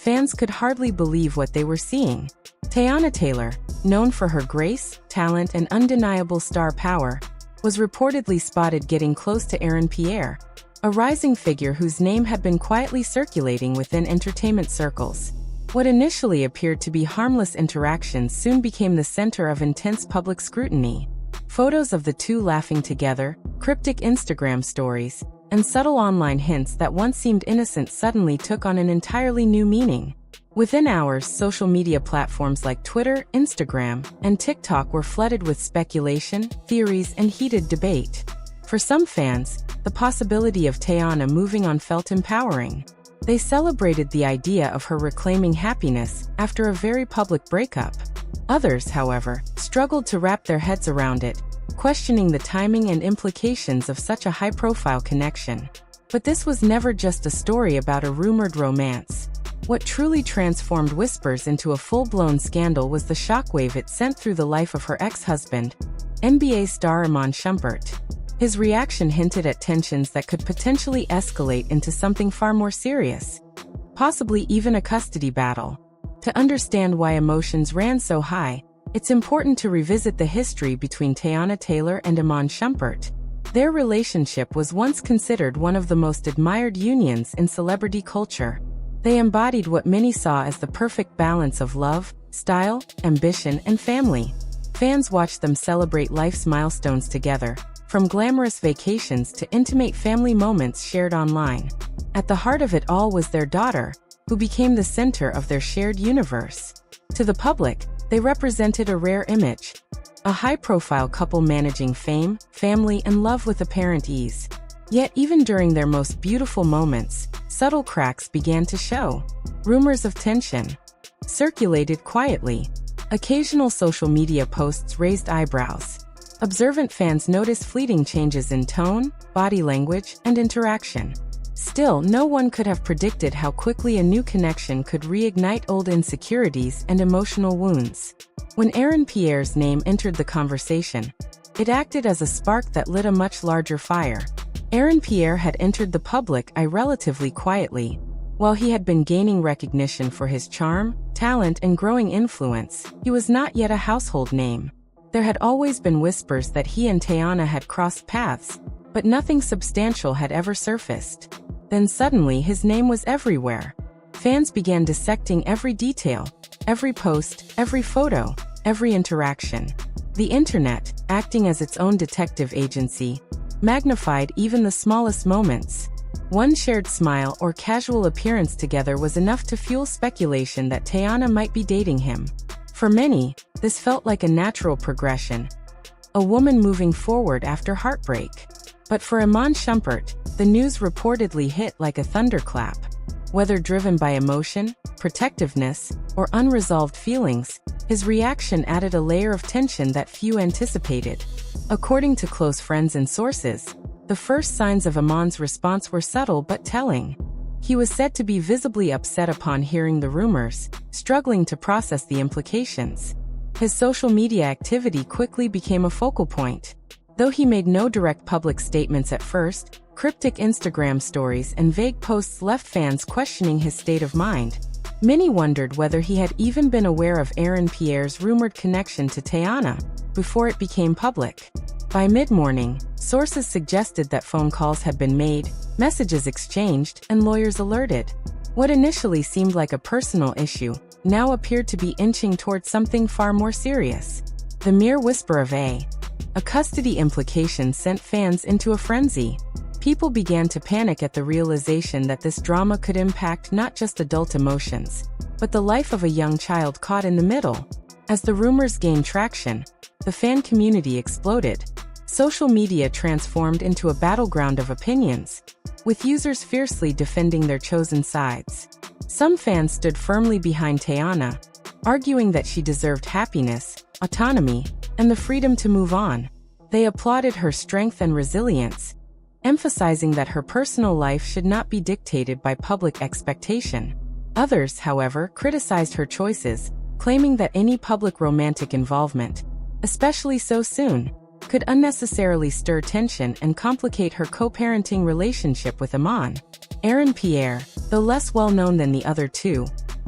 Fans could hardly believe what they were seeing. Teyana Taylor, known for her grace, talent, and undeniable star power, was reportedly spotted getting close to Pierre, a rising figure whose name had been quietly circulating within entertainment circles. What initially appeared to be harmless interactions soon became the center of intense public scrutiny. Photos of the two laughing together, cryptic Instagram stories, and subtle online hints that once seemed innocent suddenly took on an entirely new meaning. Within hours, social media platforms like Twitter, Instagram, and TikTok were flooded with speculation, theories, and heated debate. For some fans, the possibility of Teyana moving on felt empowering. They celebrated the idea of her reclaiming happiness after a very public breakup. Others, however, struggled to wrap their heads around it, questioning the timing and implications of such a high-profile connection. But this was never just a story about a rumored romance. What truly transformed whispers into a full-blown scandal was the shockwave it sent through the life of her ex-husband, NBA star Iman Shumpert. His reaction hinted at tensions that could potentially escalate into something far more serious, possibly even a custody battle. To understand why emotions ran so high, it's important to revisit the history between Teyana Taylor and Iman Shumpert. Their relationship was once considered one of the most admired unions in celebrity culture. They embodied what many saw as the perfect balance of love, style, ambition, and family. Fans watched them celebrate life's milestones together, from glamorous vacations to intimate family moments shared online. At the heart of it all was their daughter, who became the center of their shared universe. To the public, they represented a rare image, a high-profile couple managing fame, family, and love with apparent ease. Yet even during their most beautiful moments, subtle cracks began to show. Rumors of tension circulated quietly. Occasional social media posts raised eyebrows. Observant fans noticed fleeting changes in tone, body language, and interaction. Still, no one could have predicted how quickly a new connection could reignite old insecurities and emotional wounds. When Pierre's name entered the conversation, it acted as a spark that lit a much larger fire. Pierre had entered the public eye relatively quietly. While he had been gaining recognition for his charm, talent, and growing influence, he was not yet a household name. There had always been whispers that he and Teyana had crossed paths, but nothing substantial had ever surfaced. Then suddenly his name was everywhere. Fans began dissecting every detail, every post, every photo, every interaction. The internet, acting as its own detective agency, magnified even the smallest moments. One shared smile or casual appearance together was enough to fuel speculation that Teyana might be dating him. For many, this felt like a natural progression, a woman moving forward after heartbreak. But for Iman Shumpert, the news reportedly hit like a thunderclap. Whether driven by emotion, protectiveness, or unresolved feelings, his reaction added a layer of tension that few anticipated. According to close friends and sources, the first signs of Iman's response were subtle but telling. He was said to be visibly upset upon hearing the rumors, struggling to process the implications. His social media activity quickly became a focal point. Though he made no direct public statements at first, cryptic Instagram stories and vague posts left fans questioning his state of mind. Many wondered whether he had even been aware of Pierre's rumored connection to Teyana before it became public. By mid-morning, sources suggested that phone calls had been made, messages exchanged, and lawyers alerted. What initially seemed like a personal issue now appeared to be inching towards something far more serious. The mere whisper of a custody implication sent fans into a frenzy. People began to panic at the realization that this drama could impact not just adult emotions, but the life of a young child caught in the middle. As the rumors gained traction, the fan community exploded. Social media transformed into a battleground of opinions, with users fiercely defending their chosen sides. Some fans stood firmly behind Teyana, arguing that she deserved happiness, autonomy, and the freedom to move on. They applauded her strength and resilience, emphasizing that her personal life should not be dictated by public expectation. Others, however, criticized her choices, claiming that any public romantic involvement, especially so soon, could unnecessarily stir tension and complicate her co-parenting relationship with Iman. Pierre, though less well-known than the other two,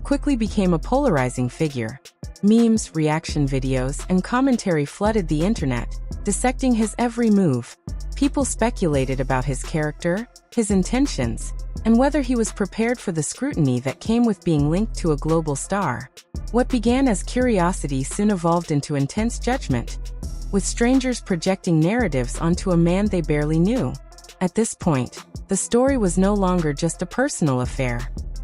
quickly became a polarizing figure. Memes, reaction videos, and commentary flooded the internet, dissecting his every move. People speculated about his character, his intentions, and whether he was prepared for the scrutiny that came with being linked to a global star. What began as curiosity soon evolved into intense judgment, with strangers projecting narratives onto a man they barely knew. At this point, the story was no longer just a personal affair.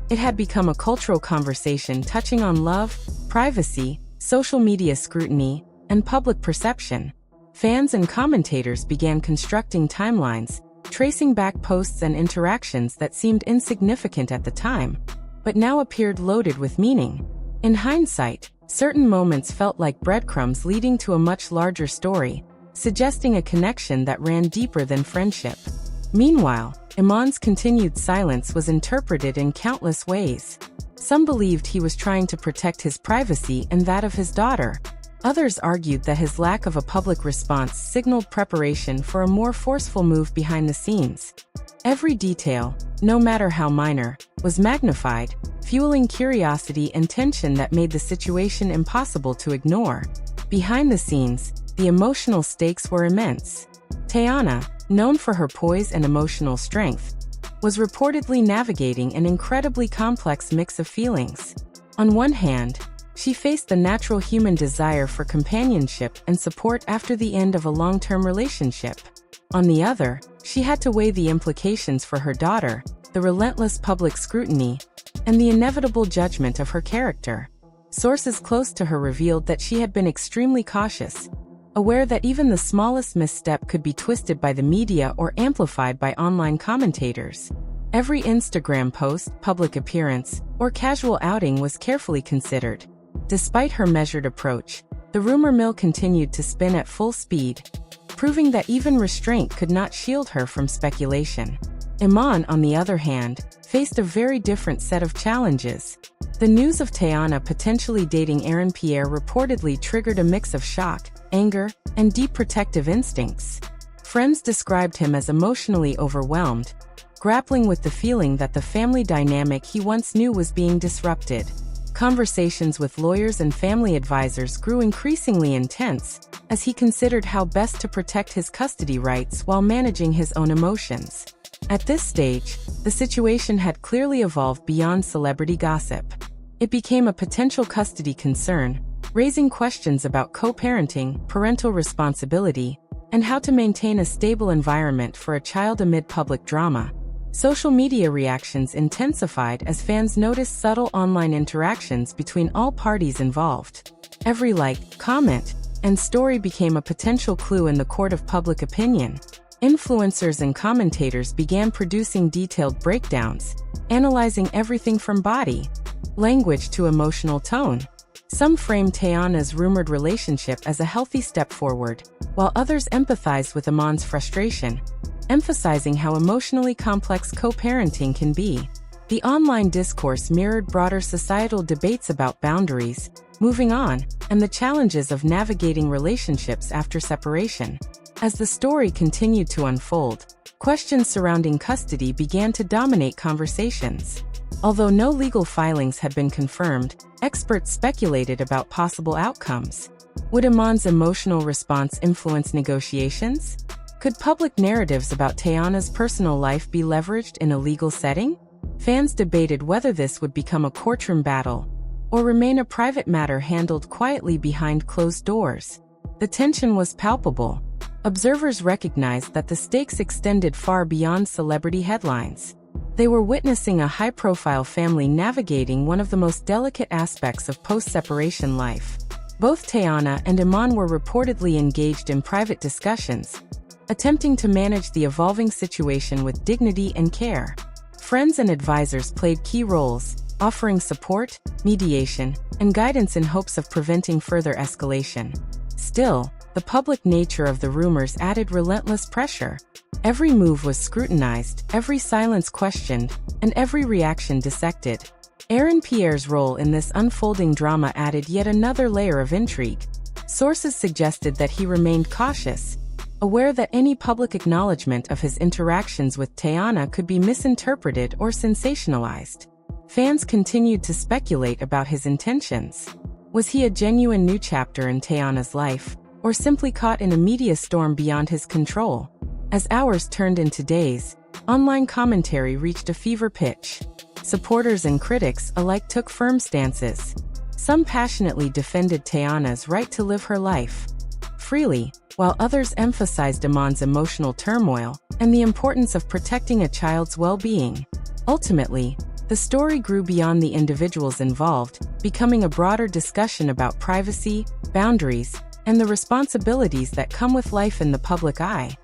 It had become a cultural conversation touching on love, privacy, social media scrutiny, and public perception. Fans and commentators began constructing timelines, tracing back posts and interactions that seemed insignificant at the time, but now appeared loaded with meaning. In hindsight, certain moments felt like breadcrumbs leading to a much larger story, suggesting a connection that ran deeper than friendship. Meanwhile, Iman's continued silence was interpreted in countless ways. Some believed he was trying to protect his privacy and that of his daughter. Others argued that his lack of a public response signaled preparation for a more forceful move behind the scenes. Every detail, no matter how minor, was magnified, fueling curiosity and tension that made the situation impossible to ignore. Behind the scenes, the emotional stakes were immense. Teyana, known for her poise and emotional strength, was reportedly navigating an incredibly complex mix of feelings. On one hand, she faced the natural human desire for companionship and support after the end of a long-term relationship. On the other, she had to weigh the implications for her daughter, the relentless public scrutiny, and the inevitable judgment of her character. Sources close to her revealed that she had been extremely cautious, aware that even the smallest misstep could be twisted by the media or amplified by online commentators. Every Instagram post, public appearance, or casual outing was carefully considered. Despite her measured approach, the rumor mill continued to spin at full speed, proving that even restraint could not shield her from speculation. Iman, on the other hand, faced a very different set of challenges. The news of Teyana potentially dating Pierre reportedly triggered a mix of shock, anger, and deep protective instincts. Friends described him as emotionally overwhelmed, grappling with the feeling that the family dynamic he once knew was being disrupted. Conversations with lawyers and family advisors grew increasingly intense, as he considered how best to protect his custody rights while managing his own emotions. At this stage, the situation had clearly evolved beyond celebrity gossip. It became a potential custody concern, raising questions about co-parenting, parental responsibility, and how to maintain a stable environment for a child amid public drama. Social media reactions intensified as fans noticed subtle online interactions between all parties involved. Every like, comment, and story became a potential clue in the court of public opinion. Influencers and commentators began producing detailed breakdowns, analyzing everything from body language to emotional tone. Some framed Teyana's rumored relationship as a healthy step forward, while others empathized with Iman's frustration, emphasizing how emotionally complex co-parenting can be. The online discourse mirrored broader societal debates about boundaries, moving on, and the challenges of navigating relationships after separation. As the story continued to unfold, questions surrounding custody began to dominate conversations. Although no legal filings had been confirmed, experts speculated about possible outcomes. Would Iman's emotional response influence negotiations? Could public narratives about Teyana's personal life be leveraged in a legal setting? Fans debated whether this would become a courtroom battle or remain a private matter handled quietly behind closed doors. The tension was palpable. Observers recognized that the stakes extended far beyond celebrity headlines. They were witnessing a high-profile family navigating one of the most delicate aspects of post-separation life. Both Teyana and Iman were reportedly engaged in private discussions, attempting to manage the evolving situation with dignity and care. Friends and advisors played key roles, offering support, mediation, and guidance in hopes of preventing further escalation. Still, the public nature of the rumors added relentless pressure. Every move was scrutinized, every silence questioned, and every reaction dissected. Pierre's role in this unfolding drama added yet another layer of intrigue. Sources suggested that he remained cautious, aware that any public acknowledgement of his interactions with Teyana could be misinterpreted or sensationalized. Fans continued to speculate about his intentions. Was he a genuine new chapter in Teyana's life, or simply caught in a media storm beyond his control? As hours turned into days, online commentary reached a fever pitch. Supporters and critics alike took firm stances. Some passionately defended Teyana's right to live her life freely, while others emphasized Iman's emotional turmoil and the importance of protecting a child's well-being. Ultimately, the story grew beyond the individuals involved, becoming a broader discussion about privacy, boundaries, and the responsibilities that come with life in the public eye.